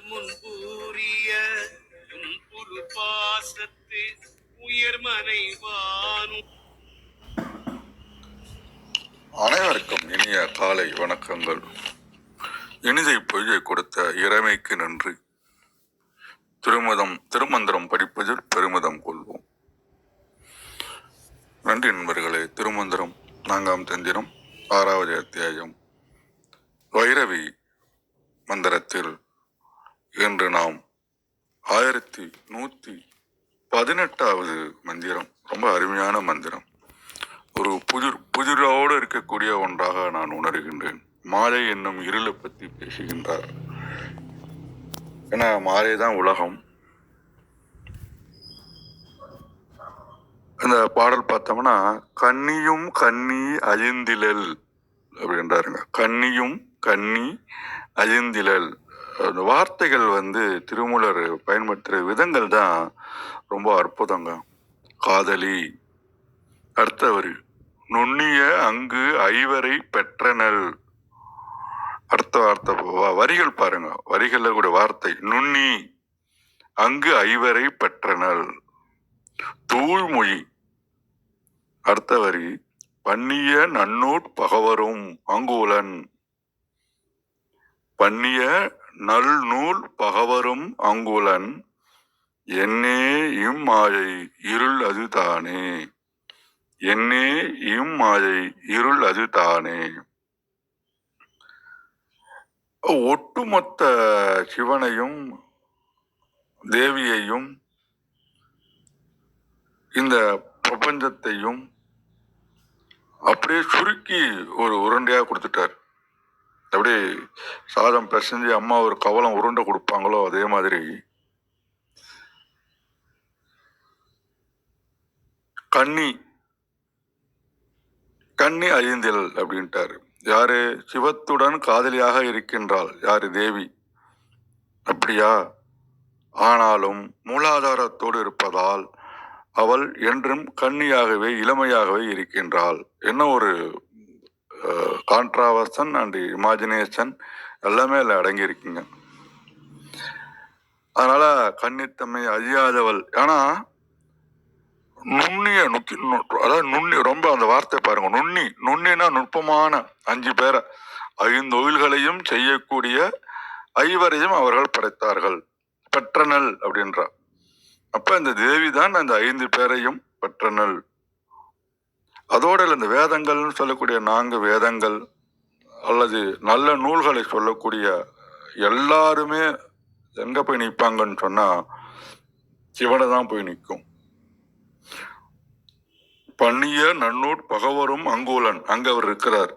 முன்பூரிய புரு பாசத்து உயர்மனை வானும். அனைவருக்கும் இனிய காலை வணக்கங்கள். இனிதை பொய்யை கொடுத்த இறைமைக்கு நன்றி. திருமந்திரம் படிப்பதில் பெருமிதம் கொள்வோம். நன்றி நண்பர்களே. திருமந்திரம் 4ஆம் தந்திரம் 6வது அத்தியாயம் வைரவி மந்திரத்தில் இன்று நாம் 1118வது மந்திரம். ரொம்ப அருமையான மந்திரம். ஒரு புதிரோடு இருக்கக்கூடிய ஒன்றாக நான் உணர்கின்றேன். மாலை என்னும் இருளை பற்றி பேசுகின்றார். ஏன்னா மாலை தான் உலகம். அந்த பாடல் பார்த்தோம்னா கன்னியும் கன்னி அழிந்திலல் அப்படின்றாருங்க. கன்னியும் கன்னி அழிந்திலல். அந்த வார்த்தைகள் திருமூலர் பயன்படுத்துகிற விதங்கள் தான் ரொம்ப அற்புதங்க. காதலி. அடுத்தவர் நுண்ணிய அங்கு ஐவரை பெற்றனல். அடுத்த வரிகள் பாருங்க. வரிகள்ல கூட வார்த்தை நுண்ணி அங்கு ஐவரை பெற்றனல். தூய்மொழி. அடுத்த வரி பண்ணிய நன்னூட் பகவரும் அங்கூலன். பண்ணிய நல் நூல் பகவரும் அங்குலன் என்னே இம்மாயை இருள் அது தானே. என்னே இம்மாயை இருள் அது தானே. ஒட்டுமொத்த சிவனையும் தேவியையும் இந்த பிரபஞ்சத்தையும் அப்படியே சுருக்கி ஒரு உருண்டையா கொடுத்துட்டார். அப்படியே சாதம் பிசைஞ்சு அம்மா ஒரு கவலம் உருண்டை கொடுப்பாங்களோ அதே மாதிரி கன்னி அழிந்தில் அப்படின்ட்டாரு. யாரு? சிவத்துடன் காதலியாக இருக்கின்றாள். யாரு? தேவி. அப்படியா? ஆனாலும் மூலாதாரத்தோடு இருப்பதால் அவள் என்றும் கன்னியாகவே இளமையாகவே இருக்கின்றாள். என்ன ஒரு கான்ட்ராவர்சன் அண்ட் இமேஜினேஷன் எல்லாமே அதில் அடங்கி இருக்குங்க. அதனால கன்னித்தன்மை அழியாதவள். ஆனா நுண்ணிய அதாவது நுண்ணி, ரொம்ப அந்த வார்த்தை பாருங்க. நுண்ணினா நுட்பமான 5 பேரை 5 தொழில்களையும் செய்யக்கூடிய 5வரையும் அவர்கள் படைத்தார்கள். பெற்றனல் அப்படின்ற. அப்ப இந்த தேவி தான் அந்த 5 பேரையும் பெற்றனல். அதோட இந்த வேதங்கள்னு சொல்லக்கூடிய 4 வேதங்கள் அல்லது நல்ல நூல்களை சொல்லக்கூடிய எல்லாருமே எங்க போய் நிற்பாங்கன்னு சொன்னா சிவனை தான் போய் நிற்கும். பண்ணிய நன்னூட் பகவரும் அங்கூலன். அங்க அவர் இருக்கிறார்.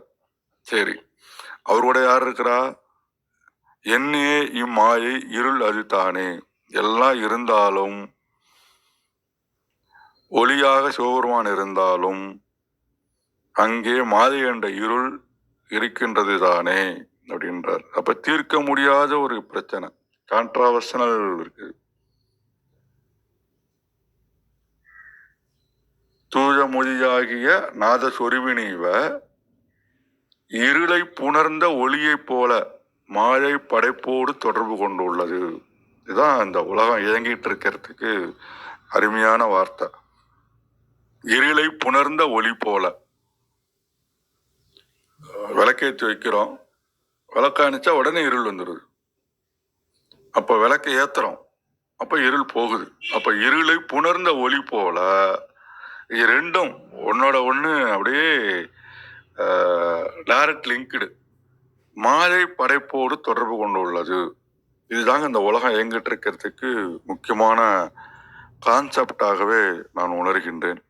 சரி, அவரோட யார் இருக்கிறா? என்னே இம்மாயை இருள் அது தானே. எல்லாம் இருந்தாலும், ஒளியாக சிவபெருமான் இருந்தாலும் அங்கே மாயை என்ற இருள் இருக்கின்றது தானே அப்படின்றார். அப்ப தீர்க்க முடியாத ஒரு பிரச்சனை, கான்ட்ராவர்சனல் இருக்கு. தூய மொழியாகிய நாத சொருவினிவ இருளை புணர்ந்த ஒளியை போல மாயை படைப்போடு தொடர்பு கொண்டுள்ளது. இதுதான் இந்த உலகம் இயங்கிட்டு இருக்கிறதுக்கு அருமையான வார்த்தை. இருளை புணர்ந்த ஒளி போல. விளக்கேற்றி வைக்கிறோம், விளக்காணிச்சா உடனே இருள் வந்துடுது. அப்ப விளக்கை ஏத்துறோம், அப்ப இருள் போகுது. அப்ப இருளை புணர்ந்த ஒளி போல இது ரெண்டும் ஒன்னோட ஒண்ணு அப்படியே டைரக்ட் லிங்க்டு. மாயை படைப்போடு தொடர்பு கொண்டுள்ளது. இதுதாங்க இந்த உலகம் இயங்கிட்டு இருக்கிறதுக்கு முக்கியமான கான்செப்டாகவே நான் உணர்கின்றேன்.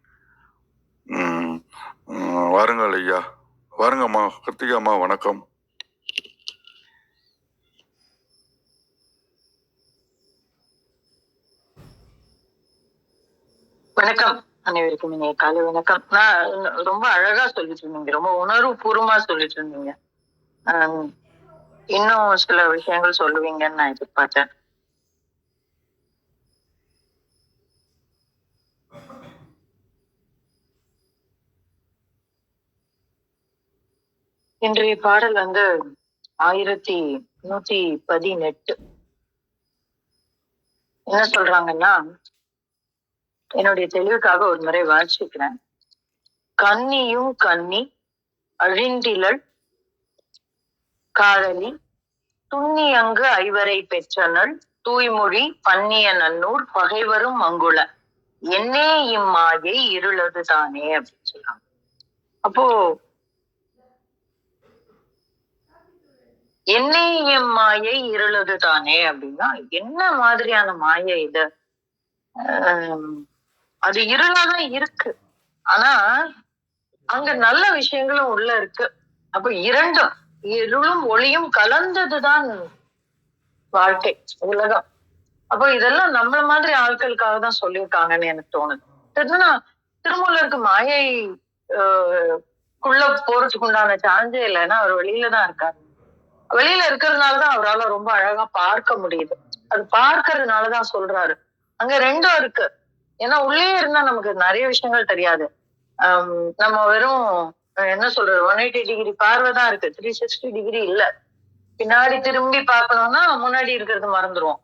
வாருங்கள் ஐயா, வாருங்கம்மா. கார்த்திகா அம்மா வணக்கம். வணக்கம் அனைவருக்கும் இனிய காலை வணக்கம். நான் ரொம்ப அழகா சொல்லிட்டு இருந்தீங்க, ரொம்ப உணர்வு பூர்வமா சொல்லிட்டு இருந்தீங்க. இன்னும் சில விஷயங்கள் சொல்லுவீங்கன்னு நான் எதிர்பார்த்தேன். இன்றைய பாடல் 1118. என்ன சொல்றாங்கன்னா, என்னுடைய தெளிவுக்காக ஒரு முறை வாசிக்கிறேன். கன்னியும் கன்னி அழிந்திலள் காதலி துன்னியங்கு ஐவரை பெற்றனள் தூய்மொழி பன்னிய நன்னூர் பகைவரும் மங்குள என்னே இம்மாயை இருளது தானே அப்படின்னு சொல்றாங்க. அப்போ என்னே இம்மாயை இருளது தானே அப்படின்னா என்ன மாதிரியான மாயை இது? அது இருளாதான் இருக்கு. ஆனா அங்க நல்ல விஷயங்களும் உள்ள இருக்கு. அப்ப இரண்டும் இருளும் ஒளியும் கலந்ததுதான் வாழ்க்கை, உலகம். அப்போ இதெல்லாம் நம்மள மாதிரி ஆட்களுக்காக தான் சொல்லியிருக்காங்கன்னு எனக்கு தோணுது. திருமூலருக்கு மாயை குள்ள போறதுக்கு உண்டான சான்ஸே இல்லைன்னா அவர் வெளியில தான் இருக்காரு. வெளியில இருக்கிறதுனாலதான் அவரால ரொம்ப அழகா பார்க்க முடியுது. அது பார்க்கறதுனாலதான் சொல்றாரு. அங்க ரெண்டும் இருக்கு. ஏன்னா உள்ளே இருந்தா நமக்கு நிறைய விஷயங்கள் தெரியாது. நம்ம வெறும் என்ன சொல்றது 180 டிகிரி பார்வை தான் இருக்கு, 360 டிகிரி இல்ல. பின்னாடி திரும்பி பார்க்கணும்னா முன்னாடி இருக்கிறது மறந்துருவோம்,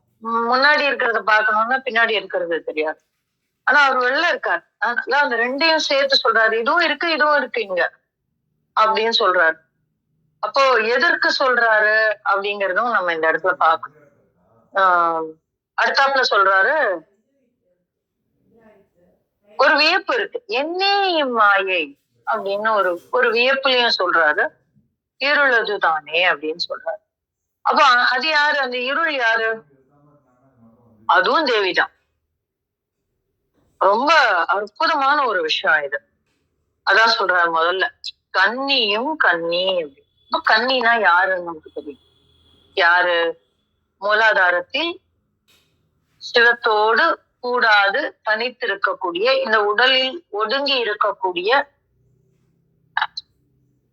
முன்னாடி இருக்கிறத பார்க்கணும்னா பின்னாடி இருக்கிறது தெரியாது. ஆனா அவர் வெளில இருக்காரு. அதனால அந்த ரெண்டையும் சேர்த்து சொல்றாரு. இதுவும் இருக்கு இதுவும் இருக்கு இங்க அப்படின்னு சொல்றாரு. அப்போ எதற்கு சொல்றாரு அப்படிங்கறதும் நம்ம இந்த இடத்துல பார்க்கணும். அடுத்தாப்புல சொல்றாரு, ஒரு வியப்பு இருக்கு. என்னே இம்மாயை அப்படின்னு ஒரு வியப்புலயும் சொல்றாரு. இருளது தானே அப்படின்னு சொல்றாரு. அப்ப அது யாரு? அந்த இருள் யாரு? அதுவும் தேவிதான். ரொம்ப அற்புதமான ஒரு விஷயம் இது. அதான் சொல்றாரு முதல்ல, கன்னியும் கன்னி அப்படின்னு. கன்னினா யாருன்னு நமக்கு தெரியும். யாரு? மூலாதாரத்தில் சிவத்தோடு கூடாது தனித்திருக்கக்கூடிய, இந்த உடலில் ஒடுங்கி இருக்கக்கூடிய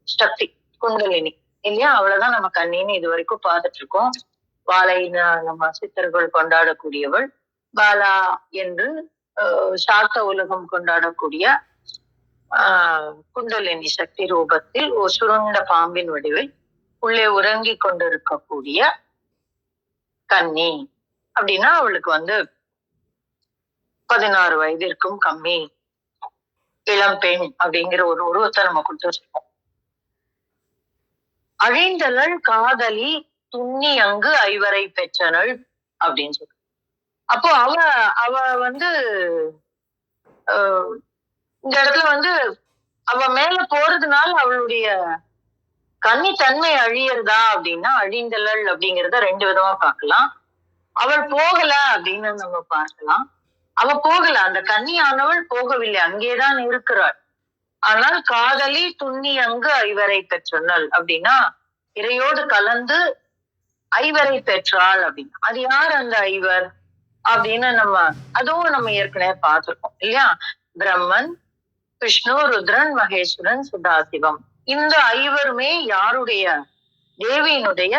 சக்தி குண்டலினி இல்லையா? அவ்வளவுதான் நம்ம கண்ணின்னு இது வரைக்கும் பார்த்துட்டு இருக்கோம். வாழை நம்ம சித்தர்கள் கொண்டாடக்கூடியவள் பாலா என்று சாத்த உலகம் கொண்டாடக்கூடிய குண்டலினி சக்தி ரூபத்தில் ஒரு சுருண்ட பாம்பின் வடிவில் உள்ளே உறங்கி கொண்டிருக்கக்கூடிய கன்னி அப்படின்னா அவளுக்கு 16 வயதிற்கும் கம்மி இளம் பெண் அப்படிங்கிற ஒரு உருவத்தை நம்ம கொடுத்து வச்சிருக்கோம். அழிந்தனள் காதலி துண்ணி அங்கு ஐவரை பெற்றனள் அப்படின்னு சொல்லி. அப்போ அவ இந்த இடத்துல அவ மேல போறதுனால அவளுடைய கன்னித்தன்மை அழியறதா அப்படின்னா, அழிந்தலள் அப்படிங்கிறத 2 விதமா பார்க்கலாம். அவள் போகல அப்படின்னு நம்ம பார்க்கலாம். அவ போகல, அந்த கன்னியானவள் போகவில்லை, அங்கேதான் இருக்கிறாள். ஆனால் காதலி துண்ணி அங்கு ஐவரை பெற்றனள் அப்படின்னா இறையோடு கலந்து ஐவரை பெற்றாள் அப்படின்னு. அது யார் அந்த ஐவர் அப்படின்னு அதுவும் நம்ம ஏற்கனவே பார்த்திருக்கோம் இல்லையா? பிரம்மன், விஷ்ணு, ருத்ரன், மகேஸ்வரன், சதாசிவம். இந்த ஐவருமே யாருடைய? தேவியினுடைய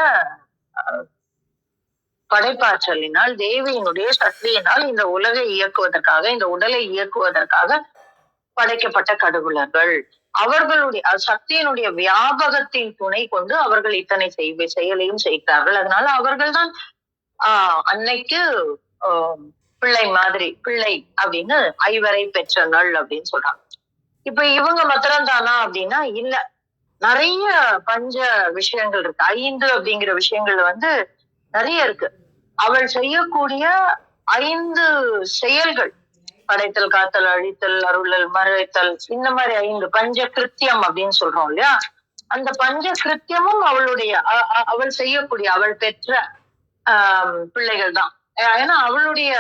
படைப்பாற்றலினால், தேவியினுடைய சக்தியினால் இந்த உலகை இயக்குவதற்காக, இந்த உடலை இயக்குவதற்காக படைக்கப்பட்ட கடவுளர்கள். அவர்களுடைய சக்தியினுடைய வியாபகத்தின் துணை கொண்டு அவர்கள் இத்தனை செயலையும் செய்கிறார்கள். அதனால அவர்கள் தான் அன்னைக்கு பிள்ளை மாதிரி, பிள்ளை அப்படின்னு ஐவரை பெற்றனள் அப்படின்னு சொல்றாங்க. இப்ப இவங்க மாத்திரம் தானா அப்படின்னா இல்ல, நிறைய பஞ்ச விஷயங்கள் இருக்கு. 5 அப்படிங்கிற விஷயங்கள் நிறைய இருக்கு. அவள் செய்யக்கூடிய 5 செயல்கள், படைத்தல், காத்தல், அழித்தல், அருளல், மறைத்தல், இந்த மாதிரி 5 பஞ்ச கிருத்தியம் அப்படின்னு சொல்றோம் இல்லையா? அந்த பஞ்ச கிருத்தியமும் அவள் செய்யக்கூடிய, அவள் பெற்ற பிள்ளைகள் தான். ஏன்னா அவளுடைய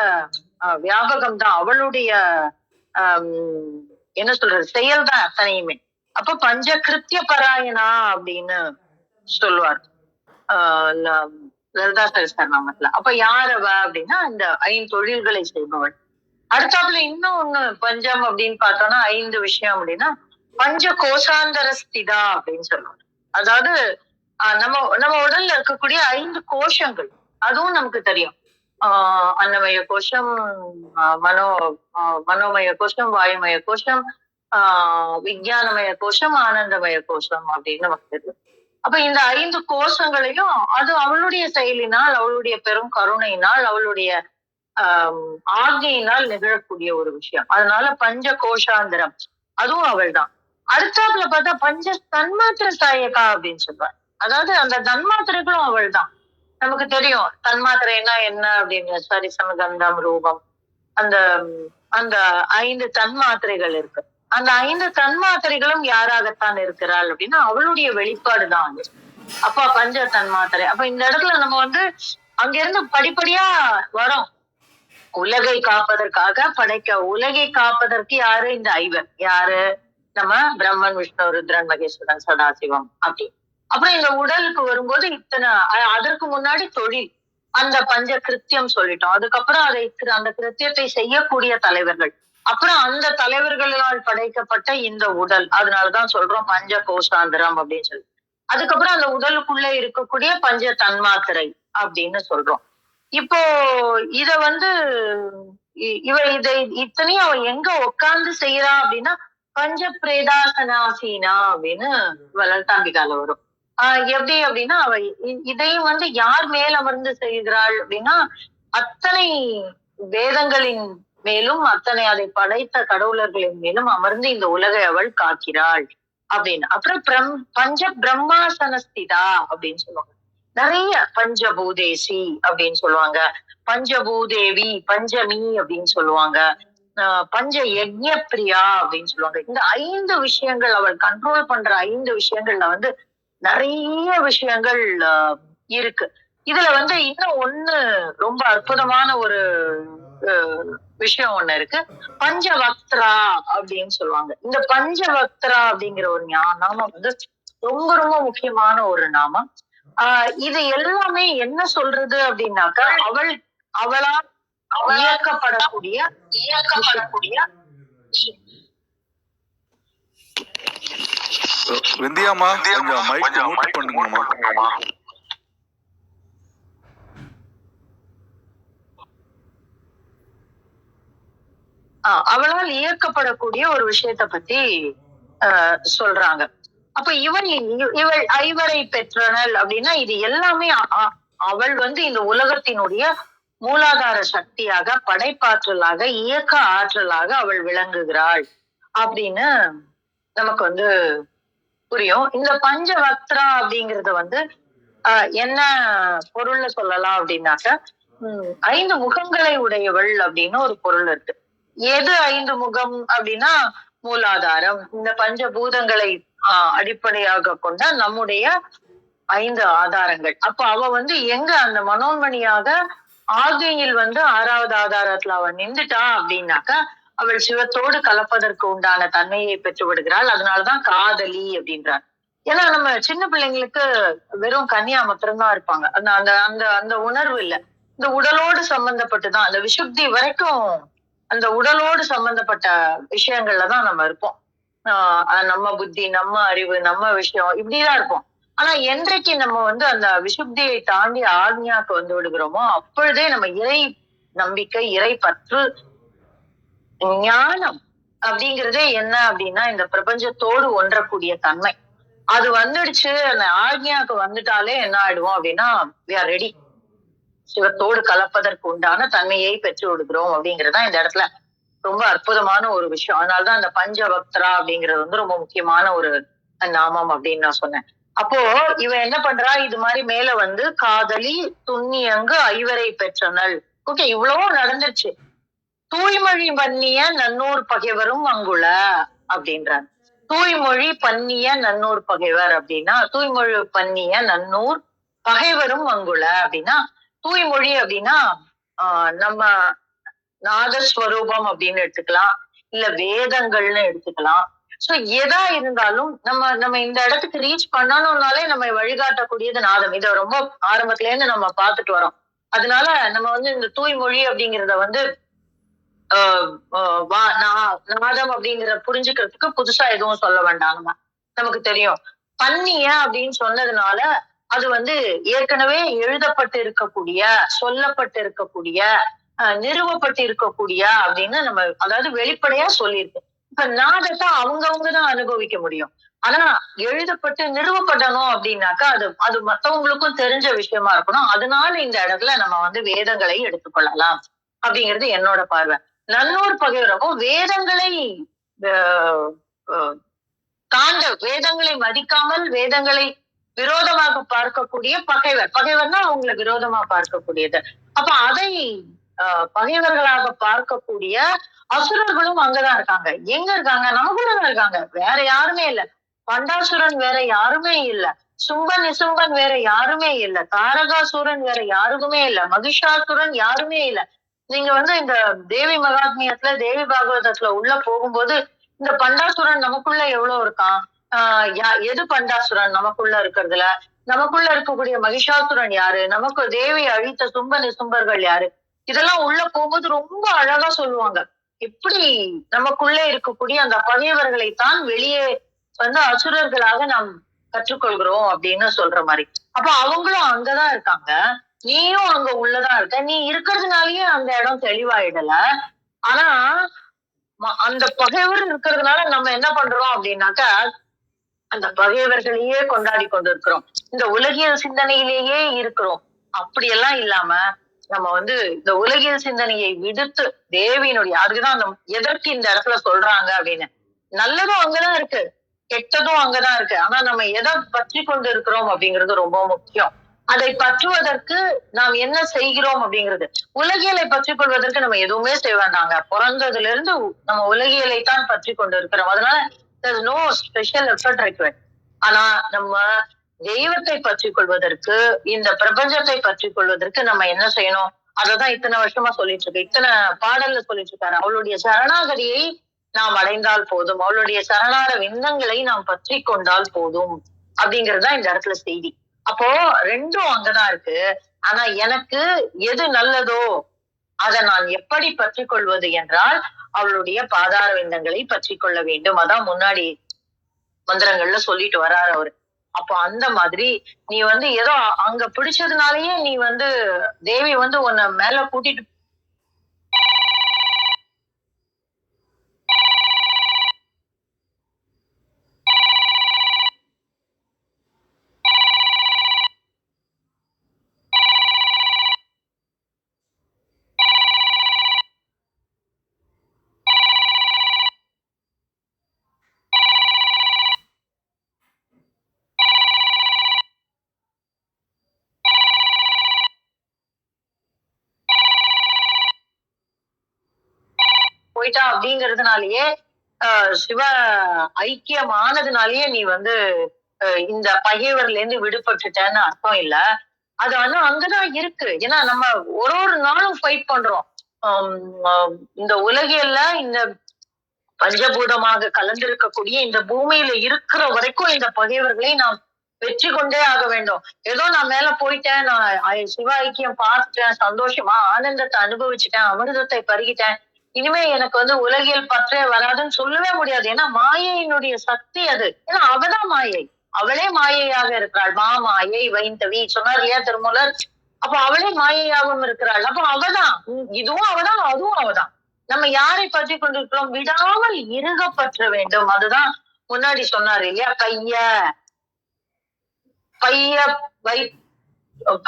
வியாபகம் தான், அவளுடைய என்ன சொல்றது, செயல் தான் அத்தனையுமே. அப்ப பஞ்ச கிருத்திய பராயணா அப்படின்னு சொல்லுவார் லலிதா சகஸ்ரநாமத்துல. அப்ப யார் அவ அப்படின்னா இந்த 5 தொழில்களை செய்பவள். அடுத்தாப்புல இன்னும் ஒண்ணு பஞ்சம் அப்படின்னு பார்த்தோம்னா 5 விஷயம் அப்படின்னா பஞ்ச கோஷாந்தர ஸ்திதா அப்படின்னு சொல்லுவாங்க. அதாவது நம்ம உடல்ல இருக்கக்கூடிய 5 கோஷங்கள், அதுவும் நமக்கு தெரியும். அன்னமய கோஷம், மனோமய கோஷம், வாயுமய கோஷம், விஞ்ஞானமய கோஷம், ஆனந்தமய கோஷம் அப்படின்னு நமக்கு தெரியும். அப்ப இந்த 5 கோஷங்களையும் அது அவளுடைய செயலினால், அவளுடைய பெரும் கருணையினால், அவளுடைய ஆக்ஞையினால் நிகழக்கூடிய ஒரு விஷயம். அதனால பஞ்ச கோஷாந்திரம் அதுவும் அவள் தான். அடுத்தாப்புல பார்த்தா பஞ்ச தன்மாத்திர சாயகா அப்படின்னு சொல்றாங்க. அதாவது அந்த தன்மாத்திரைகளும் அவள் தான். நமக்கு தெரியும் தன்மாத்திரைன்னா என்ன அப்படின்னு. சரிசம கந்தம் ரூபம் அந்த அந்த 5 தன்மாத்திரைகள் இருக்கு. அந்த 5 தன்மாத்திரைகளும் யாராகத்தான் இருக்கிறாள் அப்படின்னா அவளுடைய வெளிப்பாடுதான் அது. அப்ப பஞ்ச தன்மாத்திரை. அப்ப இந்த இடத்துல நம்ம வந்து அங்கிருந்து படிப்படியா வரோம். உலகை காப்பதற்காக உலகை காப்பதற்கு யாரு? இந்த ஐவர். யாரு? நம்ம பிரம்மன், விஷ்ணு, ருத்ரன், மகேஸ்வரன், சதாசிவம் அப்படி. அப்புறம் இந்த உடலுக்கு வரும்போது இத்தனை அதற்கு முன்னாடி தொழில் அந்த பஞ்ச கிருத்தியம் சொல்லிட்டோம். அதுக்கப்புறம் அந்த கிருத்தியத்தை செய்யக்கூடிய தலைவர்கள். அப்புறம் அந்த தலைவர்களால் படைக்கப்பட்ட இந்த உடல். அதனாலதான் சொல்றோம் பஞ்ச கோஷாந்திரம் அப்படின்னு சொல்லி. அதுக்கப்புறம் அந்த உடலுக்குள்ள இருக்கக்கூடிய பஞ்ச தன்மாத்திரை அப்படின்னு சொல்றோம். இப்போ இத வந்து இத்தனையும் அவ எங்க உட்கார்ந்து செய்யறா அப்படின்னா பஞ்ச பிரேதாசனாசீனா அப்படின்னு லலிதாம்பிகால வரும். எப்படி அப்படின்னா அவ இதையும் வந்து யார் மேல் அமர்ந்து செய்கிறாள் அப்படின்னா அத்தனை வேதங்களின் மேலும் அத்தனை அதை படைத்த கடவுளர்களின் மேலும் அமர்ந்து இந்த உலகை அவள் காக்கிறாள் அப்படின்னு. அப்புறம் பஞ்ச பிரம்மாசனஸ்திதா அப்படின்னு சொல்லுவாங்க. நிறைய பஞ்சபூதேசி அப்படின்னு சொல்லுவாங்க, பஞ்சபூதேவி, பஞ்சமி அப்படின்னு சொல்லுவாங்க, பஞ்ச யஜ்ஞ பிரியா அப்படின்னு சொல்லுவாங்க. இந்த 5 விஷயங்கள் அவள் கண்ட்ரோல் பண்ற 5 விஷயங்கள்ல வந்து நிறைய விஷயங்கள் இருக்கு. இதுல வந்து இன்னும் ஒண்ணு ரொம்ப அற்புதமான ஒரு விஷயம் ஒண்ணு இருக்கு. பஞ்சவக்த்ரா அப்படின்னு சொல்லுவாங்க. இந்த பஞ்சவக்த்ரா அப்படிங்கிற ஒரு நாமம் வந்து ரொம்ப ரொம்ப முக்கியமான ஒரு நாமம். இது எல்லாமே என்ன சொல்றது அப்படின்னாக்கா அவளால் இயக்கப்படக்கூடிய விந்தியாமா கொஞ்சம் மைக் மியூட் பண்ணுங்கம்மா. அவளால் இயக்கப்படக்கூடிய ஒரு விஷயத்த பத்தி சொல்றாங்க. அப்ப இவள் ஐவரை பெற்றனள் அப்படின்னா இது எல்லாமே அவள் வந்து இந்த உலகத்தினுடைய மூலாதார சக்தியாக, படைப்பாற்றலாக, இயக்க ஆற்றலாக அவள் விளங்குகிறாள் அப்படின்னு நமக்கு வந்து புரியும். இந்த பஞ்சவக்த்ரா அப்படிங்கறத வந்து என்ன பொருள்னு சொல்லலாம் அப்படின்னாக்க 5 முகங்களை உடையவள் அப்படின்னு ஒரு பொருள் இருக்கு. எது 5 முகம் அப்படின்னா மூலாதாரம், இந்த பஞ்சபூதங்களை அடிப்படையாக கொண்ட நம்முடைய 5 ஆதாரங்கள். அப்ப அவ வந்து எங்க அந்த மனோன்மணியாக ஆகையில் வந்து 6வது ஆதாரத்துல அவ நின்றுட்டா அப்படின்னாக்கா அவள் சிவத்தோடு கலப்பதற்கு உண்டான தன்மையை பெற்று விடுகிறாள். அதனாலதான் காதலி அப்படின்றார். ஏன்னா நம்ம சின்ன பிள்ளைங்களுக்கு வெறும் கன்னியா மாத்திரம்தான் இருப்பாங்க. அந்த அந்த அந்த உணர்வு இல்லை. இந்த உடலோடு சம்பந்தப்பட்டுதான் அந்த விசுத்தி வரைக்கும் அந்த உடலோடு சம்பந்தப்பட்ட விஷயங்கள்லதான் நம்ம இருப்போம். நம்ம புத்தி, நம்ம அறிவு, நம்ம விஷயம் இப்படிதான் இருப்போம். ஆனா என்றைக்கு நம்ம வந்து அந்த விசுத்தியை தாண்டி ஆக்ஞாக்கு வந்து விடுகிறோமோ அப்பொழுதே நம்ம இறை நம்பிக்கை, இறை பற்று, ஞானம் அப்படிங்கிறதே என்ன அப்படின்னா இந்த பிரபஞ்சத்தோடு ஒன்றக்கூடிய தன்மை அது வந்துடுச்சு. அந்த ஆக்ஞாக்கு வந்துட்டாலே என்ன ஆயிடுவோம் அப்படின்னா we are ready, சிவத்தோடு கலப்பதற்கு உண்டான தன்மையை பெற்று விடுகிறோம் அப்படிங்கறதா இந்த இடத்துல ரொம்ப அற்புதமான ஒரு விஷயம். அதனாலதான் அந்த பஞ்சவக்த்ரா அப்படிங்கிறது வந்து ரொம்ப முக்கியமான ஒரு நாமம் அப்படின்னு நான் சொன்னேன். அப்போ இவன் என்ன பண்றா, இது மாதிரி மேல வந்து காதலி துண்ணியங்கு ஐவரை பெற்றனள். ஓகே, இவ்வளவோ நடந்துருச்சு. தூய்மொழி பண்ணிய நன்னூர் பகைவரும் அங்குள்ள அப்படின்றாங்க. தூய்மொழி பண்ணிய நன்னூர் பகைவர் அப்படின்னா தூய்மொழி பண்ணிய நன்னூர் பகைவரும் அங்குள்ள அப்படின்னா தூய்மொழி அப்படின்னா நம்ம நாதஸ்வரூபம் அப்படின்னு எடுத்துக்கலாம், இல்ல வேதங்கள்னு எடுத்துக்கலாம். சோ எதா இருந்தாலும் நம்ம இந்த இடத்துக்கு ரீச் பண்ணணும்னாலே நம்ம வழிகாட்டக்கூடியது நாதம். இதை ரொம்ப ஆரம்பத்துல இருந்து நம்ம பார்த்துட்டு வரோம். அதனால நம்ம வந்து இந்த தூய்மொழி அப்படிங்கிறத வந்து நாதம் அப்படிங்கிற புரிஞ்சுக்கிறதுக்கு புதுசா எதுவும் சொல்ல வேண்டாம். நமக்கு தெரியும். பண்ணிய அப்படின்னு சொன்னதுனால அது வந்து ஏற்கனவே எழுதப்பட்டு இருக்கக்கூடிய, சொல்லப்பட்டு இருக்கக்கூடிய, நிறுவப்பட்டு இருக்கக்கூடிய அப்படின்னு நம்ம அதாவது வெளிப்படையா சொல்லியிருக்கு. இப்ப நாதத்தை அவங்கவுங்கதான் அனுபவிக்க முடியும். ஆனா எழுதப்பட்டு நிறுவப்படணும் அப்படின்னாக்கா அது மத்தவங்களுக்கும் தெரிஞ்ச விஷயமா இருக்கணும். அதனால இந்த இடத்துல நம்ம வந்து வேதங்களை எடுத்துக்கொள்ளலாம் அப்படிங்கிறது என்னோட பார்வை. நன்னூர் பகைவர் அப்போ வேதங்களை வேதங்களை மதிக்காமல் வேதங்களை விரோதமாக பார்க்கக்கூடிய பகைவர். பகைவர்னா அவங்களை விரோதமா பார்க்கக்கூடியது. அப்ப அதை பகைவர்களாக பார்க்கக்கூடிய அசுரர்களும் அங்கதான் இருக்காங்க. எங்க இருக்காங்க? நமக்குள்ளதான் இருக்காங்க. வேற யாருமே இல்ல. பண்டாசுரன் வேற யாருமே இல்ல. சும்பன் நிசும்பன் வேற யாருமே இல்ல. தாரகாசுரன் வேற யாருக்குமே இல்ல. மகிஷாசுரன் யாருமே இல்ல. நீங்க இந்த தேவி மகாத்மியத்துல தேவி பாகவதத்துல உள்ள போகும்போது இந்த பண்டாசுரன் நமக்குள்ள எவ்வளவு இருக்கான்? எது பண்டாசுரன் நமக்குள்ள இருக்கிறதுல? நமக்குள்ள இருக்கக்கூடிய மகிஷாசுரன் யாரு? நமக்கு தேவி அழித்த சும்ப நிசும்பர்கள் யாரு? இதெல்லாம் உள்ள போகும்போது ரொம்ப அழகா சொல்லுவாங்க. எப்படி நமக்குள்ள இருக்கக்கூடிய அந்த பகைவர்களைத்தான் வெளியே அசுரர்களாக நாம் கற்றுக்கொள்கிறோம் அப்படின்னு சொல்ற மாதிரி. அப்ப அவங்களும் அங்கதான் இருக்காங்க, நீயும் அங்க உள்ளதான் இருக்க. நீ இருக்கிறதுனாலயே அந்த இடம் தெளிவாயிடல. ஆனா அந்த பகைவர் இருக்கிறதுனால நம்ம என்ன பண்றோம் அப்படின்னாக்கா அந்த பகைவர்களையே கொண்டாடி கொண்டு இருக்கிறோம். இந்த உலகியல் சிந்தனையிலேயே இருக்கிறோம். அப்படியெல்லாம் இல்லாம நம்ம இந்த உலகியல் சிந்தனையை விடுத்து தேவியினுடைய அதுக்குதான் எதற்கு இந்த இடத்துல சொல்றாங்க அப்படின்னு. நல்லதும் அங்கதான் இருக்கு, கெட்டதும் அங்கதான் இருக்கு. ஆனா நம்ம எதை பற்றி கொண்டு இருக்கிறோம் அப்படிங்கிறது ரொம்ப முக்கியம். அதை பற்றுவதற்கு நாம் என்ன செய்கிறோம் அப்படிங்கிறது. உலகியலை பற்றி கொள்வதற்கு நம்ம எதுவுமே செய்ய வேண்டாங்க. பிறந்ததுல இருந்து நம்ம உலகியலை தான் பற்றி கொண்டு இருக்கிறோம். அதனால நோ ஸ்பெஷல் எஃபர்ட் ரெக்வயர்ட். ஆனா நம்ம தெய்வத்தை பற்றி கொள்வதற்கு, இந்த பிரபஞ்சத்தை பற்றி கொள்வதற்கு நம்ம என்ன செய்யணும்? அததான் இத்தனை வருஷமா சொல்லிட்டு இருக்கு, இத்தனை பாடல்ல சொல்லிட்டு இருக்காரு. அவளுடைய சரணாகதியை நாம் அடைந்தால் போதும், அவளுடைய சரணார விண்ணங்களை நாம் பற்றி கொண்டால் போதும் அப்படிங்கறதுதான் இந்த இடத்துல செய்தி. அப்போ ரெண்டும் அங்கதான் இருக்கு. ஆனா எனக்கு எது நல்லதோ அதை நான் எப்படி பற்றி கொள்வது என்றால் அவளுடைய பாதார விந்தங்களை பற்றி கொள்ள வேண்டும். அதான் முன்னாடி மந்திரங்கள்ல சொல்லிட்டு வர்றாரு அவரு. அப்போ அந்த மாதிரி நீ ஏதோ அங்க பிடிச்சதுனாலயே நீ தேவி உன்னை மேல கூட்டிட்டு போயிட்டா அப்படிங்கிறதுனாலயே சிவ ஐக்கியமானதுனாலயே நீ இந்த பகைவர்ல இருந்து விடுபட்டுட்டேன்னு அர்த்தம் இல்ல. அது அங்கதான் இருக்கு. ஏன்னா நம்ம ஒரு நாளும் ஃபைட் பண்றோம். இந்த உலகியல்ல இந்த பஞ்சபூதமாக கலந்திருக்கக்கூடிய இந்த பூமியில இருக்கிற வரைக்கும் இந்த பகைவர்களை நாம் வெற்றி கொண்டே ஆக வேண்டும். ஏதோ நான் மேல போயிட்டேன், நான் சிவ ஐக்கியம் பார்த்துட்டேன், சந்தோஷமா ஆனந்தத்தை அனுபவிச்சுட்டேன், அமிர்தத்தை பருகிட்டேன், இனிமே எனக்கு உலகியல் பற்றே வராதுன்னு சொல்லவே முடியாது. ஏன்னா மாயையினுடைய சக்தி அது. ஏன்னா அவதான் மாயை, அவளே மாயையாக இருக்கிறாள். மாமாயை வைந்தவி சொன்னார் இல்லையா திருமூலர்? அப்ப அவளே மாயையாகவும் இருக்கிறாள். அப்ப அவதான், இதுவும் அவதான் அதுவும் அவதான். நம்ம யாரை பற்றி கொண்டிருக்கிறோம்? விடாமல் இருக பற்ற வேண்டும். அதுதான் முன்னாடி சொன்னாரு இல்லையா,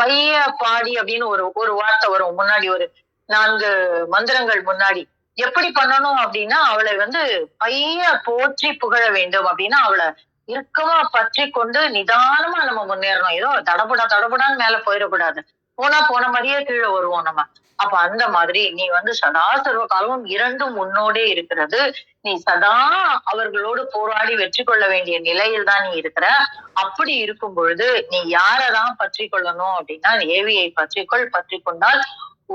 பைய பாடி அப்படின்னு ஒரு வார்த்தை வரும் முன்னாடி, ஒரு 4 மந்திரங்கள் முன்னாடி. எப்படி பண்ணணும் அப்படின்னா அவளை பைய போற்றி புகழ வேண்டும். அப்படின்னா அவளை இறுக்கமா பற்றி கொண்டு நிதானமா நம்ம முன்னேறணும். ஏதோ தடபடான்னு மேல போயிடக்கூடாது. போன மாதிரியே கீழே வருவோம் நம்ம. அப்ப அந்த மாதிரி நீ சதா சர்வ காலமும் இரண்டும் உன்னோடே இருக்கிறது. நீ சதா அவர்களோடு போராடி வெற்றி கொள்ள வேண்டிய நிலையில் தான் நீ இருக்கிற. அப்படி இருக்கும் பொழுது நீ யாரதான் பற்றி கொள்ளணும் அப்படின்னா தேவியை பற்றி கொண்டால்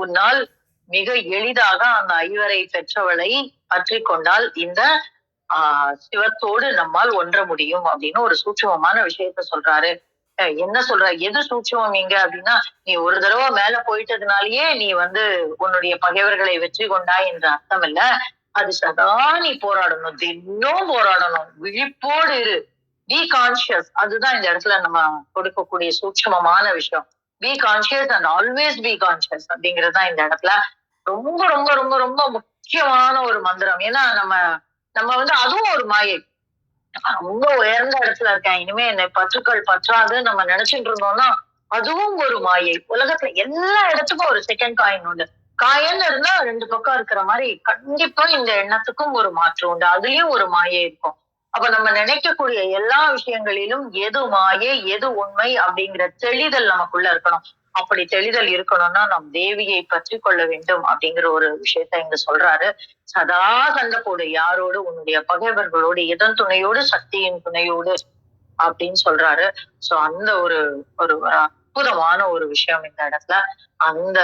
உன்னால் மிக எளிதாக அந்த ஐவரை பெற்றவளை பற்றி கொண்டால் இந்த சிவத்தோடு நம்மால் ஒன்ற முடியும் அப்படின்னு ஒரு சூட்சமமான விஷயத்த சொல்றாரு. என்ன சொல்ற, எது சூட்சமம் இங்க அப்படின்னா, நீ ஒரு தடவை மேல போயிட்டதுனாலயே நீ உன்னுடைய பகைவர்களை வெற்றி கொண்டாய் என்ற அர்த்தம் இல்ல. அது சதா நீ போராடணும், தினம் போராடணும், விழிப்போடு இரு, பி கான்சியஸ். அதுதான் இந்த இடத்துல நம்ம கொடுக்கக்கூடிய சூட்சமமான விஷயம். Be conscious and always be conscious அப்படிங்கறதுதான் இந்த இடத்துல ரொம்ப ரொம்ப ரொம்ப ரொம்ப முக்கியமான ஒரு மந்திரம். ஏன்னா நம்ம அதுவும் ஒரு மாயை. ரொம்ப உயர்ந்த இடத்துல இருக்கேன், இனிமே என்னை பற்றுக்கள் பற்றாது நம்ம நினைச்சுட்டு இருந்தோம்னா அதுவும் ஒரு மாயை. உலகத்துல எல்லா இடத்துக்கும் ஒரு செகண்ட் காயின் உண்டு. காயன்னு இருந்தா ரெண்டு பக்கம் இருக்கிற மாதிரி கண்டிப்பா இந்த எண்ணத்துக்கும் ஒரு மாற்றம் உண்டு. அதுலயும் ஒரு மாயை இருக்கும். அப்ப நம்ம நினைக்கக்கூடிய எல்லா விஷயங்களிலும் எது மாயை எது உண்மை அப்படிங்கிற தெளிதல் நமக்குள்ள இருக்கணும். அப்படி தெளிதல் இருக்கணும்னா நம் தேவியை பற்றி கொள்ள வேண்டும் அப்படிங்கிற ஒரு விஷயத்த இங்க சொல்றாரு. சதா சண்டை போடு யாரோடு, உன்னுடைய பகைவர்களோடு, இதன் துணையோடு, சக்தியின் துணையோடு அப்படின்னு சொல்றாரு. சோ அந்த ஒரு ஒரு அற்புதமான ஒரு விஷயம் இந்த இடத்துல. அந்த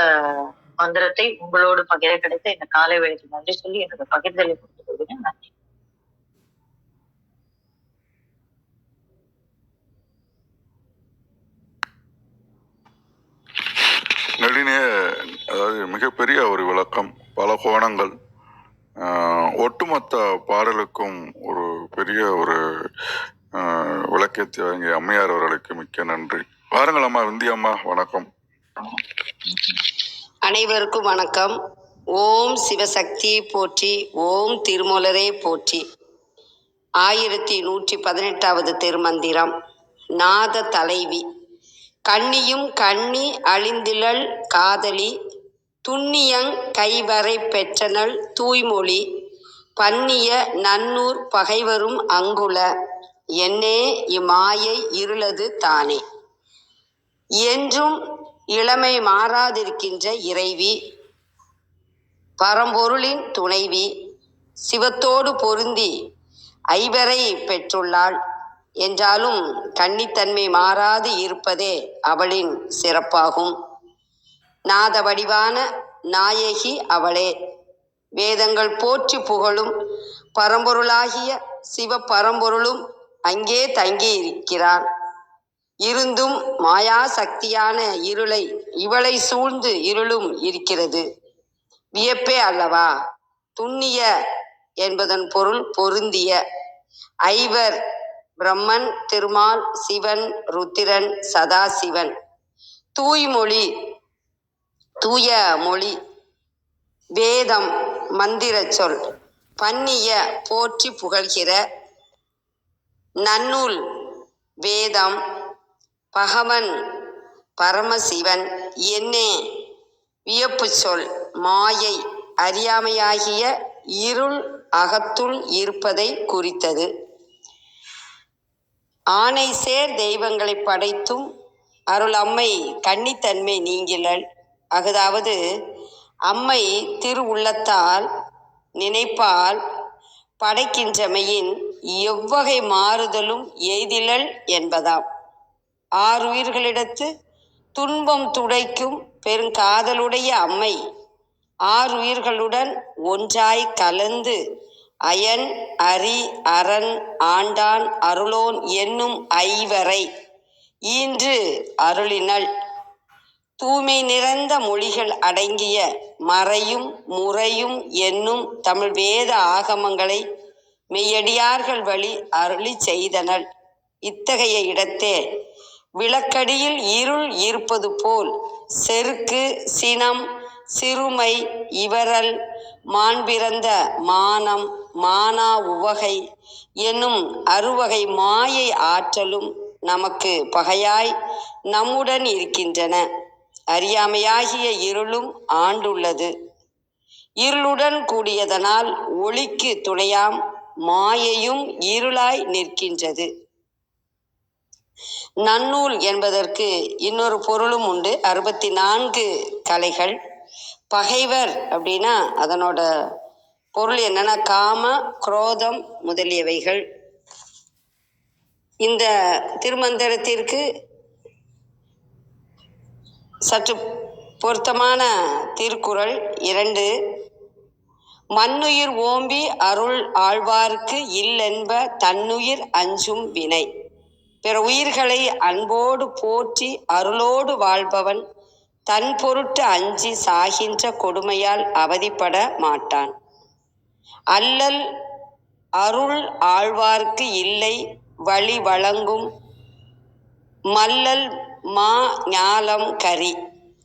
மந்திரத்தை உங்களோடு பகிர கிடைத்த இந்த காலை வேளைக்கு நன்றி சொல்லி எனக்கு பகிர்தலை கொடுத்து கொள்கிறேன். நன்றி. நளினிய அதாவது மிகப்பெரிய ஒரு விளக்கம், பல கோணங்கள், ஒட்டுமொத்த பாடலுக்கும் ஒரு பெரிய ஒரு விளக்கத்தை வழங்கிய அம்மையார் அவர்களுக்கு மிக்க நன்றி. வாருங்கள் அம்மா, விந்தியா அம்மா, வணக்கம். அனைவருக்கும் வணக்கம். ஓம் சிவசக்தி போற்றி, ஓம் திருமூலரே போற்றி. 1118வது திருமந்திரம். நாத தலைவி. கண்ணியும் கண்ணி அழிந்திலள் காதலி, துண்ணியங் கைவரை பெற்றனள் தூய்மொழி, பன்னிய நன்னூர் பகைவரும் அங்குல, என்னே இம்மாயை இருளது தானே. என்றும் இளமை மாறாதிருக்கின்ற இறைவி, பரம்பொருளின் துணைவி, சிவத்தோடு பொருந்தி ஐவரை பெற்றுள்ளாள் என்றாலும் கன்னித்தன்மை மாறாது இருப்பதே அவளின் சிறப்பாகும். நாத வடிவான நாயகி அவளே. வேதங்கள் போற்றி புகழும் பரம்பொருளாகிய சிவ பரம்பொருளும் அங்கே தங்கி இருக்கிறான். இருந்தும் மாயா சக்தியான இருளை இவளை சூழ்ந்து இருளும் இருக்கிறது. வியப்பே அல்லவா? துண்ணிய என்பதன் பொருள் பொருந்திய. ஐவர், பிரம்மன், திருமால், சிவன், ருத்திரன், சதாசிவன். தூய்மொழி, தூய மொழி, வேதம், மந்திர சொல். பன்னிய, போற்றி புகழ்கிற. நன்னூல், வேதம், பகவன் பரமசிவன். என்னே, வியப்பு சொல், மாயை, அறியாமையாகிய இருள் அகத்துள் இருப்பதை குறித்தது. ஆணை சேர் தெய்வங்களை படைத்தும் அருள் அம்மை கன்னித்தன்மை நீங்கிலள். அதாவது அம்மை திரு உள்ளத்தால் நினைப்பால் படைக்கின்றமையின் எவ்வகை மாறுதலும் எய்திலள் என்பதாம். ஆறுயிர்களிடத்து துன்பம் துடைக்கும் பெருங்காதலுடைய அம்மை ஆறுயிர்களுடன் ஒன்றாய் கலந்து அயன், அரி, அரண், ஆண்டான், அருளோன் என்னும் ஐவரை ஈன்று அருளினள். தூய்மை நிறைந்த மொழிகள் அடங்கிய மறையும் முறையும் என்னும் தமிழ் வேத ஆகமங்களை மெய்யடியார்கள் வழி அருளி செய்தனள். இத்தகைய இடத்தே விளக்கடியில் இருள் இருப்பது போல் செருக்கு, சினம், சிறுமை, இவரல், மாண்பிறந்த மானம், மானா உவகை என்னும் அறுவகை மாயை ஆற்றலும் நமக்கு பகையாய் நம்முடன் இருக்கின்றன. அறியாமையாகிய இருளும் ஆண்டுள்ளது. இருளுடன் கூடியதனால் ஒளிக்கு துணையாம் மாயையும் இருளாய் நிற்கின்றது. நன்னூல் என்பதற்கு இன்னொரு பொருளும் உண்டு. 64 கலைகள். பகைவர் அப்படின்னா அதனோட பொருள் என்னன்னா காம, குரோதம் முதலியவைகள். இந்த திருமந்திரத்திற்கு சற்று பொருத்தமான திருக்குறள் 2. மண்ணுயிர் ஓம்பி அருள் ஆழ்வார்க்கு இல்லென்ப தன்னுயிர் அஞ்சும் வினை. பிற உயிர்களை அன்போடு போற்றி அருளோடு வாழ்பவன் தன் பொருட்டு அஞ்சி சாகின்ற கொடுமையால் அவதிப்பட மாட்டான். அல்லல் அருள் ஆழ்வார்க்கு இல்லை வழி வழங்கும் மல்லல் மா ஞாலம் கரி.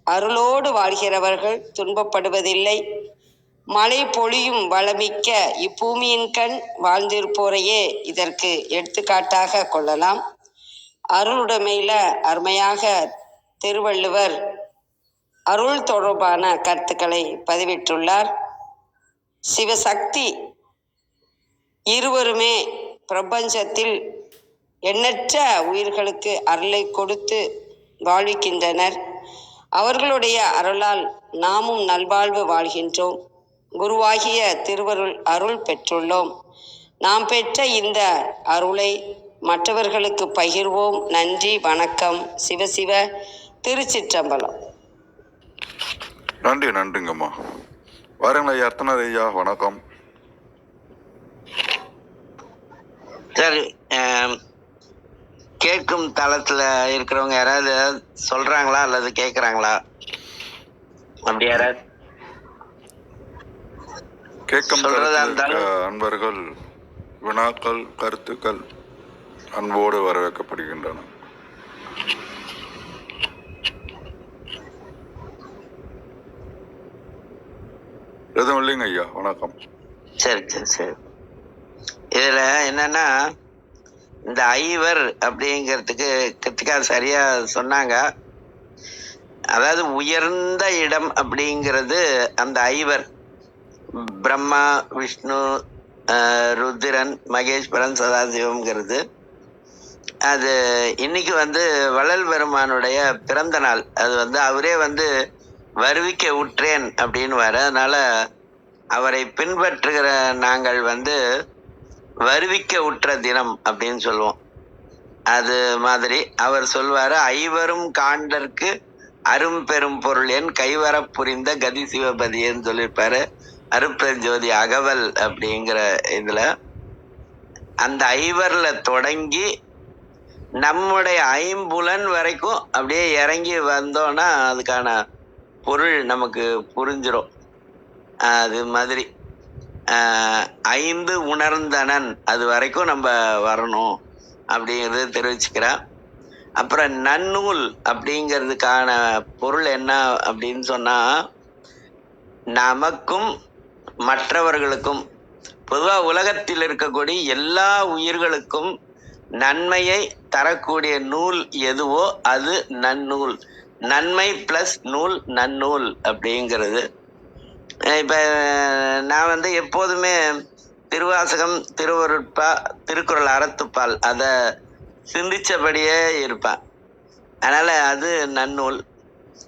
அருளோடு வாழ்கிறவர்கள் துன்பப்படுவதில்லை. மழை பொழியும் வளமிக்க இப்பூமியின் கண் வாழ்ந்திருப்போரையே இதற்கு எடுத்துக்காட்டாக கொள்ளலாம். அருளுடைமையில அருமையாக திருவள்ளுவர் அருள் தொடர்பான கருத்துக்களை பதிவிட்டுள்ளார். சிவசக்தி இருவருமே பிரபஞ்சத்தில் எண்ணற்ற உயிர்களுக்கு அருளை கொடுத்து வாழ்விக்கின்றனர். அவர்களுடைய அருளால் நாமும் நல்வாழ்வு வாழ்கின்றோம். குருவாகிய திருவருள் அருள் பெற்றுள்ளோம். நாம் பெற்ற இந்த அருளை மற்றவர்களுக்கு பகிர்வோம். நன்றி, வணக்கம். சிவசிவ. திருச்சிற்றம்பலம். நன்றிங்கம்மா. வாருங்கள் ஐயா, அர்த்தநாத் ஐயா, வணக்கம். சார், கேட்கும் தளத்துல இருக்கிறவங்க யாராவது சொல்றாங்களா அல்லது கேட்கறாங்களா? அப்படி யாராவது கேட்கும் அன்பர்கள் வினாக்கள், கருத்துக்கள் அன்போடு வரவேற்கப்படுகின்றன. எதுவும் இல்லைங்க ஐயா, வணக்கம். சரி சரி சரி. இதுல என்னன்னா, இந்த ஐவர் அப்படிங்கிறதுக்கு கிருத்திகா சரியா சொன்னாங்க. அதாவது உயர்ந்த இடம் அப்படிங்கிறது அந்த ஐவர், பிரம்மா, விஷ்ணு, ருத்திரன், மகேஸ்வரன், சதாசிவம்ங்கிறது. அது இன்னைக்கு வள்ளல் பெருமானுடைய பிறந்த நாள். அது அவரே வருவிக்க உற்றேன் அப்படின்னு வர, அதனால அவரை பின்பற்றுகிற நாங்கள் வருவிக்க உற்ற தினம் அப்படின்னு சொல்லுவோம். அது மாதிரி அவர் சொல்வாரு, ஐவரும் காண்டற்கு அரும் பெரும் பொருள் என் கைவர புரிந்த கதி சிவபதியன்னு சொல்லியிருப்பாரு. அருப்பெருஞ்சோதி அகவல் அப்படிங்கிற இதுல அந்த ஐவர்ல தொடங்கி நம்முடைய ஐம்புலன் வரைக்கும் அப்படியே இறங்கி வந்தோம்னா அதுக்கான பொருள் நமக்கு புரிஞ்சிடும். அது மாதிரி ஐந்து உணர்ந்தனன் அது வரைக்கும் நம்ம வரணும் அப்படிங்கிறது தெரிவிச்சுக்கிறேன். அப்புறம் நன்னூல் அப்படிங்கிறதுக்கான பொருள் என்ன அப்படின்னு சொன்னா, நமக்கும் மற்றவர்களுக்கும் பொதுவாக உலகத்தில் இருக்கக்கூடிய எல்லா உயிர்களுக்கும் நன்மையை தரக்கூடிய நூல் எதுவோ அது நன்னூல். நன்மை பிளஸ் நூல் நன்னூல் அப்படிங்கிறது. இப்ப நான் எப்போதுமே திருவாசகம், திருவருட்பா, திருக்குறள் அறத்துப்பால் அதை சிந்திச்சபடியே இருப்பேன். அதனால அது நன்னூல்.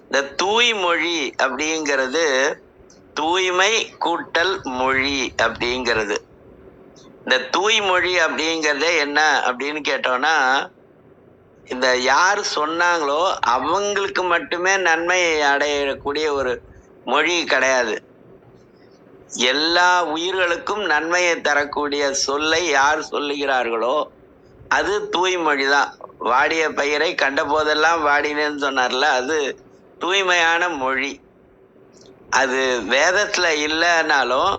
இந்த தூய்மொழி அப்படிங்கிறது தூய்மை கூட்டல் மொழி அப்படிங்கிறது. இந்த தூய்மொழி அப்படிங்கிறதே என்ன அப்படின்னு கேட்டோம்னா, இந்த யார் சொன்னாங்களோ அவங்களுக்கு மட்டுமே நன்மை அடையக்கூடிய ஒரு மொழி கிடையாது. எல்லா உயிர்களுக்கும் நன்மையை தரக்கூடிய சொல்லை யார் சொல்லுகிறார்களோ அது தூய்மொழி தான். வாடிய பயிரை கண்ட போதெல்லாம் வாடினேன்னு சொன்னார்ல, அது தூய்மையான மொழி. அது வேதத்துல இல்லைன்னாலும்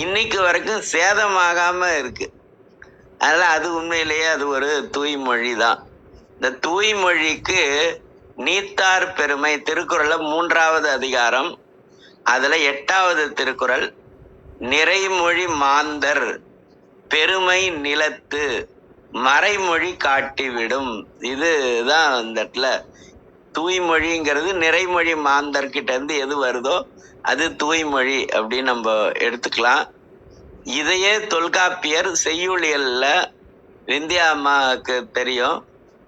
இன்னைக்கு வரைக்கும் சேதமாகாம இருக்கு. அதனால அது உண்மையிலேயே அது ஒரு தூய்மொழி தான். இந்த தூய்மொழிக்கு நீத்தார் பெருமை திருக்குறள்ல 3வது அதிகாரம், அதுல 8வது திருக்குறள், நிறைமொழி மாந்தர் பெருமை நிலத்து மறைமொழி காட்டிவிடும். இதுதான் இந்த இடத்துல தூய்மொழிங்கிறது. நிறைமொழி மாந்தர்கிட்ட இருந்து எது வருதோ அது தூய்மொழி அப்படின்னு நம்ம எடுத்துக்கலாம். இதையே தொல்காப்பியர் செய்யுளியல்ல, விந்தியா அம்மாவுக்கு தெரியும்,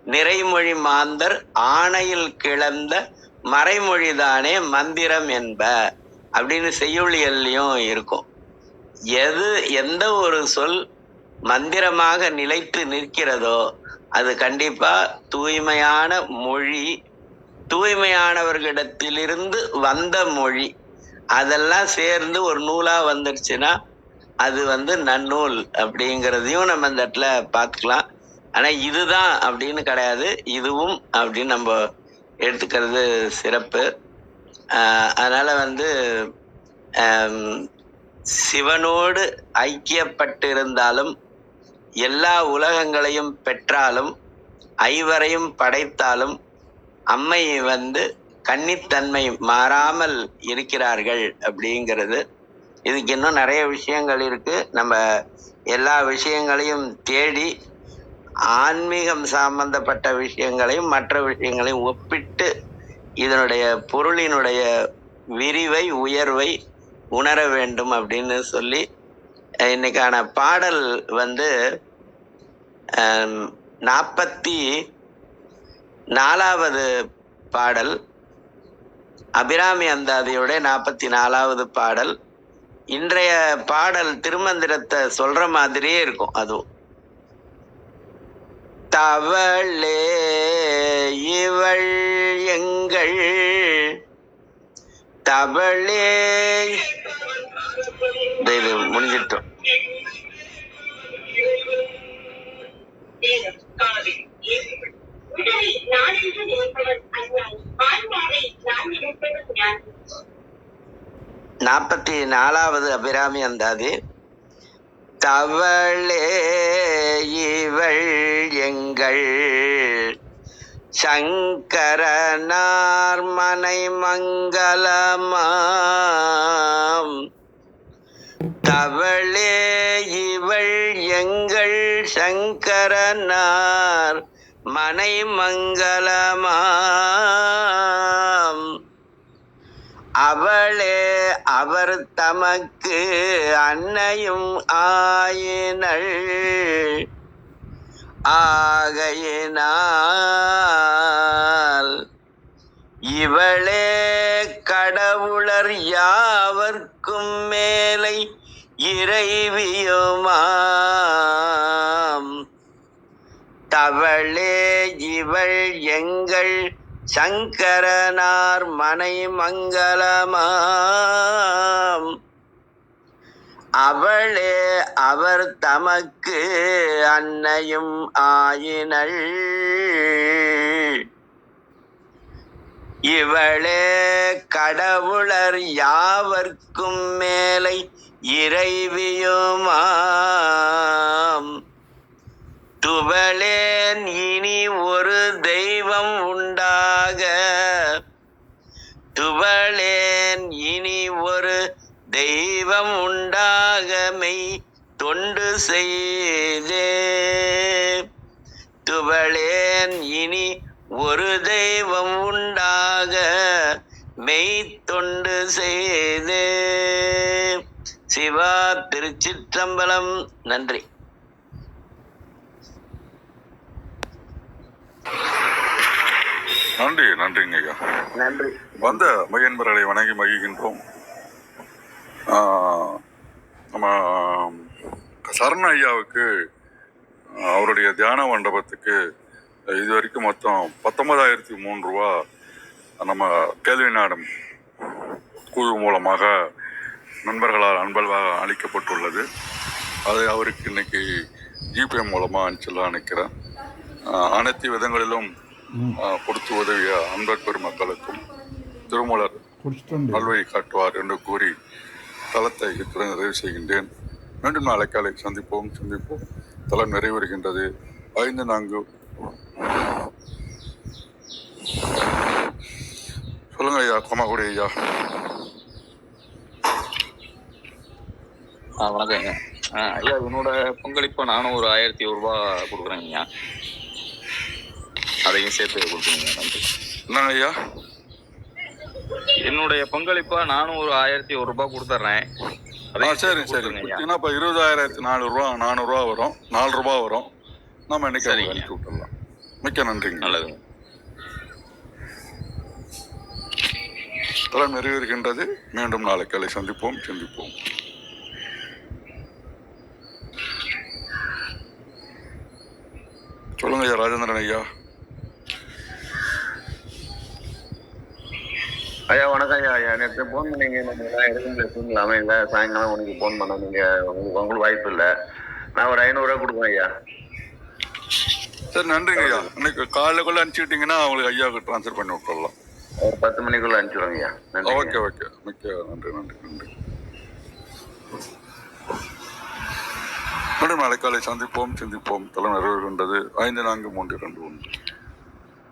நிறைமொழி மாந்தர் ஆணையில் கிளந்த மறைமொழிதானே மந்திரம் என்ப அப்படின்னு செய்யுளியல்லையும் இருக்கும். எந்த ஒரு சொல் மந்திரமாக நிலைத்து நிற்கிறதோ அது கண்டிப்பா தூய்மையான மொழி, தூய்மையானவர்களிடத்திலிருந்து வந்த மொழி. அதெல்லாம் சேர்ந்து ஒரு நூலா வந்துடுச்சுன்னா அது நன்னூல் அப்படிங்கிறதையும் நம்ம இந்த இடத்துல பார்த்துக்கலாம். ஆனா இதுதான் அப்படின்னு கிடையாது, இதுவும் அப்படின்னு நம்ம எடுத்துக்கிறது சிறப்பு. அதனால சிவனோடு ஐக்கியப்பட்டிருந்தாலும் எல்லா உலகங்களையும் பெற்றாலும் ஐவரையும் படைத்தாலும் அம்மை கன்னித்தன்மை மாறாமல் இருக்கிறார்கள் அப்படிங்கிறது. இதுக்கு இன்னும் நிறைய விஷயங்கள் இருக்கு. நம்ம எல்லா விஷயங்களையும் தேடி ஆன்மீகம் சம்பந்தப்பட்ட விஷயங்களையும் மற்ற விஷயங்களையும் ஒப்பிட்டு இதனுடைய பொருளினுடைய விரிவை உயர்வை உணர வேண்டும் அப்படின்னு சொல்லி இன்னைக்கான பாடல் வந்து 44வது பாடல், அபிராமி அந்தாதியோட 44வது பாடல். இன்றைய பாடல் திருமந்திரத்தை சொல்ற மாதிரியே இருக்கும். அதுவும் தவளே இவள் எங்கள் தவளே, இது முடிஞ்சிட்டோம். நாற்பத்தி 44வது அபிராமி அந்தாதி. தவளே இவள் எங்கள் சங்கரனார் மனை மங்களமாம். தவளே இவள் எங்கள் சங்கரனார் மனை மங்களமாம். அவளே அவர் தமக்கு அன்னையும் ஆயினள். ஆகையினால் இவளே கடவுளர் யாவர்க்கும் மேலை இறைவியுமாம். தவளே இவள் எங்கள் சங்கரனார் மனை மங்களமாம். அவளே அவர் தமக்கு அன்னையும் ஆயினள். இவளே கடவுளர் யாவர்க்கும் மேலை இறைவியுமாம். துவளேன் இனி ஒரு தெய்வம் உண்டாக, துவளேன் இனி ஒரு தெய்வம் உண்டாக மெய் தொண்டு செய்தே. துவளேன் இனி ஒரு தெய்வம் உண்டாக மெய் தொண்டு செய்தே. சிவா திருச்சிற்றம்பலம். நன்றி. நன்றி, நன்றிங்க ஐயா. நன்றி. வந்த மையன்பர்களை வணங்கி மகிழ்கின்றோம். நம்ம சரண ஐயாவுக்கு அவருடைய தியான மண்டபத்துக்கு இது வரைக்கும் மொத்தம் 19,003 ரூபா நம்ம கேள்வி நாடும் குழு மூலமாக நண்பர்களால் அன்பல்வாக அளிக்கப்பட்டுள்ளது. அதை அவருக்கு இன்னைக்கு ஜிபே மூலமாக அனுப்பிச்சலாம் நினைக்கிறேன். அனைத்து விதங்களிலும் கொடுத்து உதவிய அன்பர் பெருமக்களுக்கும் திருமூலர் நல்வழி காட்டுவார் என்று கூறி தளத்தை இத்துடன் நிறைவு செய்கின்றேன். மீண்டும் நாளை காலை சந்திப்போம். தளம் நிறைவேறுகின்றது. 5-4 சொல்லுங்க ஐயா. கோமாக்குடி ஐயா. வணக்கங்க ஐயா. என்னோட பங்களிப்பை நானும் ஒரு 1,001 ரூபா கொடுக்குறேங்க ஐயா. அதையும் சேர்த்து கொடுத்துருங்க. நன்றி. என்னங்க ஐயா? என்னுடைய பங்களிப்பா நானும் ஒரு 1,001 ரூபாய் கொடுத்துட்றேன். சரி சரி. ஏன்னா இப்போ 20,400 ரூபா வரும். 4 ரூபா வரும். நம்ம இன்னைக்கு அனுப்பி விட்டுடலாம். மிக்க நன்றிங்க. நல்லதுங்க. தளம் நிறைவேறுகின்றது. மீண்டும் நாளை காலை சந்திப்போம். சொல்லுங்க ஐயா. ராஜேந்திரன் ஐயா. ஐயா வணக்கம் ஐயா. ஐயா நேற்று ஃபோன் பண்ணீங்க. நம்ம எடுக்க அமையல. சாயங்காலம் உனக்கு ஃபோன் பண்ண நீங்கள் உங்களுக்கு வாய்ப்பு இல்லை. நான் ஒரு 500 ரூபா கொடுக்குறேன் ஐயா. சரி, நன்றிங்க ஐயா. இன்னைக்கு காலைக்குள்ள அனுப்பிச்சுட்டீங்கன்னா அவங்களுக்கு ஐயாவுக்கு ட்ரான்ஸ்ஃபர் பண்ணி விட்டுடலாம். ஒரு 10 மணிக்குள்ள அனுப்பிச்சுடுங்க ஐயா. ஓகே. மிக்க நன்றி. மீண்டும் நாளை காலை சந்திப்போம். தளம் நிறைவேறுகின்றது. 5-4-3-2-1.